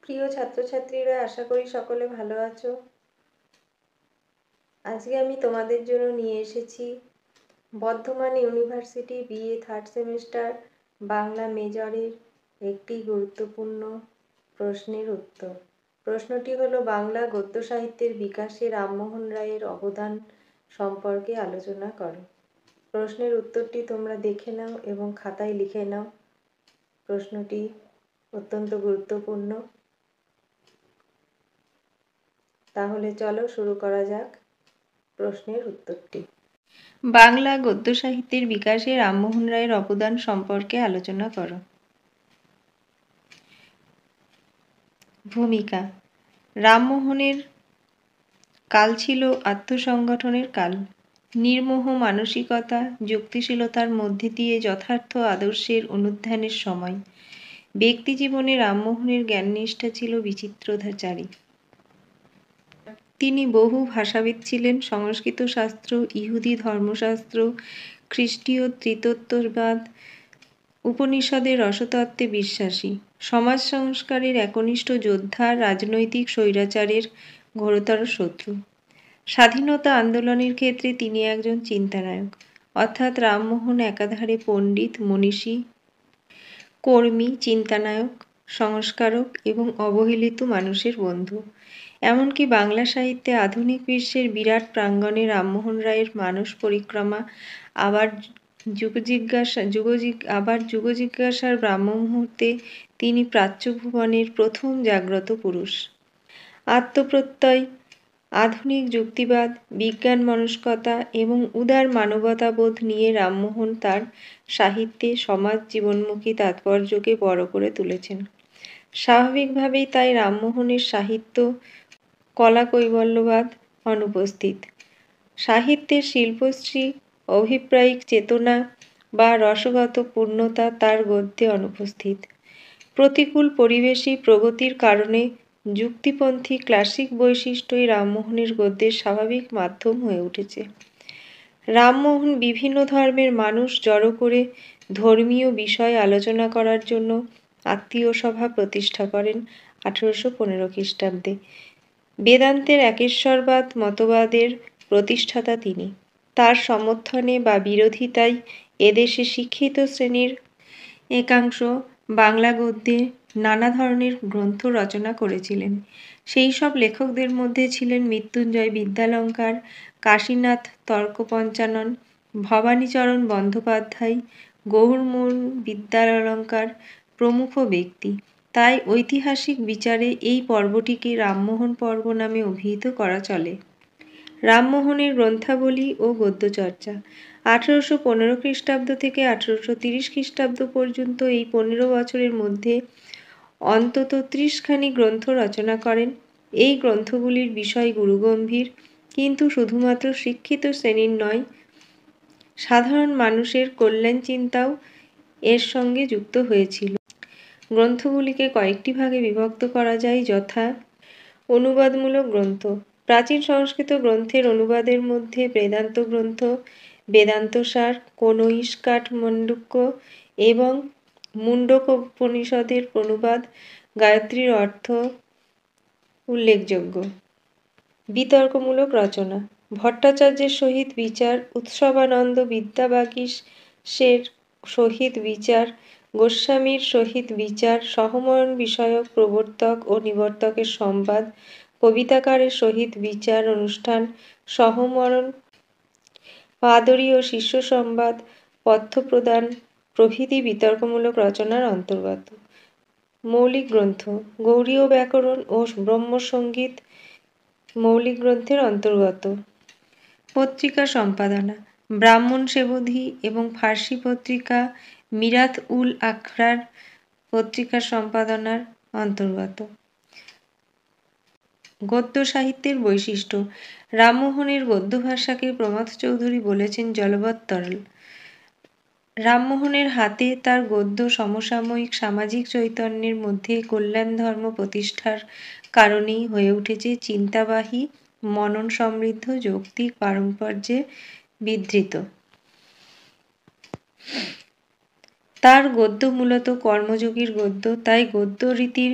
প্রিয় ছাত্রছাত্রীরা, আশা করি সকলে ভালো আছো। আজকে আমি তোমাদের জন্য নিয়ে এসেছি Bardhaman university BA third semester Bangla মেজরের একটি গুরুত্বপূর্ণ প্রশ্নের উত্তর। প্রশ্নটি হলো, বাংলা গদ্য সাহিত্যের বিকাশে রামমোহন রায়ের অবদান সম্পর্কে আলোচনা করো। প্রশ্নের উত্তরটি তোমরা দেখে নাও এবং খাতায় লিখে নাও। প্রশ্নটি অত্যন্ত গুরুত্বপূর্ণ। তাহলে চলো শুরু করা যাক প্রশ্নের উত্তরটি। বাংলা গদ্য সাহিত্যের বিকাশে রামমোহন রায়ের অবদান সম্পর্কে আলোচনা করো। ভূমিকা। রামমোহনের কাল ছিল আত্মসংগঠনের কাল। নির্মোহ মানসিকতা, যুক্তিশীলতার মধ্যে দিয়ে যথার্থ আদর্শের অনুধ্যানের সময়। ব্যক্তিজীবনে রামমোহনের জ্ঞাননিষ্ঠা ছিল বিচিত্রচারী। তিনি বহু ভাষাবিদ ছিলেন। সংস্কৃত শাস্ত্র, ইহুদি ধর্মশাস্ত্র, খ্রিস্টীয় ত্রিতত্ত্ববাদ, উপনিষদের রসতত্ত্বে বিশ্বাসী। সমাজ সংস্কারের একনিষ্ঠ যোদ্ধা, রাজনৈতিক স্বৈরাচারের ঘোরতর শত্রু। স্বাধীনতা আন্দোলনের ক্ষেত্রে তিনি একজন চিন্তানায়ক, অর্থাৎ রামমোহন একাধারে পণ্ডিত, মনীষী, কর্মী, চিন্তানায়ক, সংস্কারক এবং অবহেলিত মানুষের বন্ধু। এমনকি বাংলা সাহিত্যে আধুনিক বিশ্বের বিরাট প্রাঙ্গণে রামমোহন রায়ের মানস পরিক্রমা, আবার যুগজিজ্ঞাসার ব্রাহ্মমুহূর্তে তিনি প্রাচ্যভুবনের প্রথম জাগ্রত পুরুষ। আত্মপ্রত্যয়, আধুনিক যুক্তিবাদ, বিজ্ঞান মনস্কতা এবং উদার মানবতাবোধ নিয়ে রামমোহন তার সাহিত্যে সমাজ জীবনমুখী তাৎপর্যকে বড় করে তুলেছেন। স্বাভাবিকভাবেই তাই রামমোহনের সাহিত্য কলাকৈবল্যবাদ অনুপস্থিত। সাহিত্যের শিল্পশ্রী, অভিপ্রায়িক চেতনা বা রসগত পূর্ণতা তার গদ্যে অনুপস্থিত। প্রতিকূল পরিবেশী প্রগতির কারণে যুক্তিপন্থী ক্লাসিক বৈশিষ্ট্যই রামমোহনের গদ্যের স্বাভাবিক মাধ্যম হয়ে উঠেছে। রামমোহন বিভিন্ন ধর্মের মানুষ জড়ো করে ধর্মীয় বিষয় আলোচনা করার জন্য আত্মীয় সভা প্রতিষ্ঠা করেন 1815 খ্রিস্টাব্দে। বেদান্তের একেশ্বরবাদ মতবাদের প্রতিষ্ঠাতা তিনি। তার সমর্থনে বা বিরোধিতায় এদেশে শিক্ষিত শ্রেণীর একাংশ বাংলা গদ্যে নানা ধরনের গ্রন্থ রচনা করেছিলেন। সেই সব লেখকদের মধ্যে ছিলেন মৃত্যুঞ্জয় বিদ্যালঙ্কার, কাশীনাথ তর্কপঞ্চানন, ভবানীচরণ বন্দ্যোপাধ্যায়, গৌড়মোহন বিদ্যালঙ্কার প্রমুখ ব্যক্তি। তাই ঐতিহাসিক বিচারে এই পর্বটিকে রামমোহন পর্ব নামে অভিহিত করা চলে। রামমোহনের গ্রন্থাবলী ও গদ্যচর্চা। 1815 খ্রিস্টাব্দ থেকে 1830 খ্রিস্টাব্দ পর্যন্ত এই 15 বছরের মধ্যে অন্তত 30 খানি গ্রন্থ রচনা করেন। এই গ্রন্থগুলির বিষয় গুরুগম্ভীর, কিন্তু শুধুমাত্র শিক্ষিত শ্রেণীর নয়, সাধারণ মানুষের কল্যাণ চিন্তাও এর সঙ্গে যুক্ত হয়েছিল। গ্রন্থগুলিকে কয়েকটি ভাগে বিভক্ত করা যায়, যথা: অনুবাদমূলক গ্রন্থ। প্রাচীন সংস্কৃত গ্রন্থের অনুবাদের মধ্যে বেদান্ত গ্রন্থ, বেদান্তসার, কনৈষ্কাঠমণ্ডুক্য এবং মুণ্ডকোপনিষদের অনুবাদ, গায়ত্রীর অর্থ উল্লেখযোগ্য। বিতর্কমূলক রচনা। ভট্টাচার্যের সহিত বিচার, উৎসবানন্দ বিদ্যাবাগীশের সহিত বিচার, গোস্বামীর সহিত বিচার, সহমরণ বিষয়ক প্রবর্তক ও নিবর্তকের সংবাদ, কবিতাকারের সহিত বিচার অনুষ্ঠান, সহমরণ, পাদরী ও শিষ্য সংবাদ, পথ্যপ্রদান প্রভৃতি বিতর্কমূলক রচনার অন্তর্গত। মৌলিক গ্রন্থ। গৌড়ীয় ব্যাকরণ ও ব্রহ্মসংগীত মৌলিক গ্রন্থের অন্তর্গত। পত্রিকা সম্পাদনা। ব্রাহ্মণ সেবধী এবং ফার্সি পত্রিকা মিরাত উল আখরার পত্রিকা সম্পাদনার অন্তর্গত। গদ্য সাহিত্যের বৈশিষ্ট্য। রামমোহনের গদ্য ভাষাকে প্রমথ চৌধুরী বলেছেন জলবৎ তরল। রামমোহনের হাতে তার গদ্য সমসাময়িক সামাজিক চৈতন্যের মধ্যে কল্যাণ ধর্ম প্রতিষ্ঠার কারণেই হয়ে উঠেছে চিন্তাবাহী, মনন সমৃদ্ধ, যৌক্তিক পারম্পর্যে বিধৃত। তার গদ্য মূলত কর্মযোগীর গদ্য, তাই গদ্য রীতির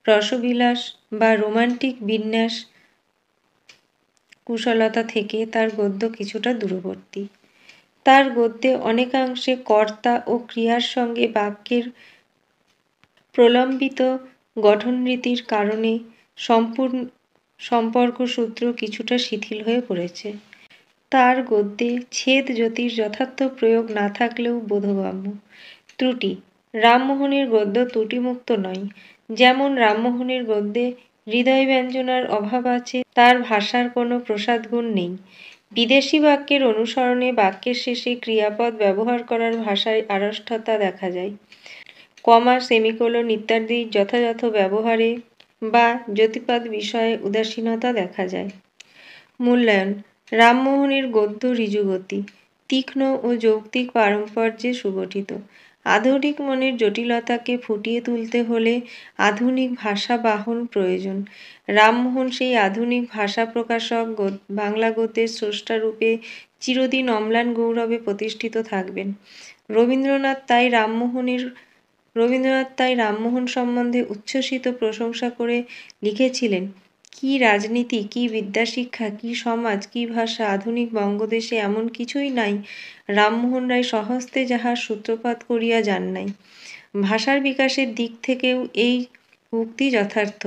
রসবিলাস বা রোমান্টিক বিন্যাস কুশলতা থেকে তার গদ্য কিছুটা দূরবর্তী। তার গদ্যে অনেকাংশে কর্তা ও ক্রিয়ার সঙ্গে বাক্যের প্রলম্বিত গঠনরীতির কারণে সম্পর্কসূত্র কিছুটা শিথিল হয়ে পড়েছে। তার গদ্যে ছেদ জ্যোতির যথার্থ প্রয়োগ না থাকলেও বোধগম্য। ত্রুটি: রামমোহনের গদ্য ত্রুটিমুক্ত নয়। যেমন রামমোহনের গদ্যে হৃদয়ব্যঞ্জনার অভাব আছে, তার ভাষার কোনো প্রসাদগুণ নেই। বিদেশি বাক্যের অনুসরণে বাক্যের শেষে ক্রিয়াপদ ব্যবহার করার ভাষায় আড়ষ্ঠতা দেখা যায়। কমা, সেমিকোলন ইত্যাদির যথাযথ ব্যবহারে বা যতিপদ বিষয়ে উদাসীনতা দেখা যায়। মূল্যায়ন: রামমোহনের গদ্য ঋজুগতি, তীক্ষ্ণ ও যৌক্তিক পারম্পর্যে সুগঠিত। আধুনিক মনের জটিলতাকে ফুটিয়ে তুলতে হলে আধুনিক ভাষা বাহন প্রয়োজন। রামমোহন সেই আধুনিক ভাষা প্রকাশক, বাংলা গদ্যের স্রষ্টারূপে চিরদিন অম্লান গৌরবে প্রতিষ্ঠিত থাকবেন। রবীন্দ্রনাথ তাই রামমোহন সম্বন্ধে উচ্ছ্বসিত প্রশংসা করে লিখেছিলেন, কি রাজনীতি, কি বিদ্যাশিক্ষা, কি সমাজ, কি ভাষা, আধুনিক বঙ্গদেশে এমন কিছুই নাই রামমোহন রায় স্বহস্তে যাহার সূত্রপাত করিয়া যান নাই। ভাষার বিকাশের দিক থেকেও এই উক্তি যথার্থ।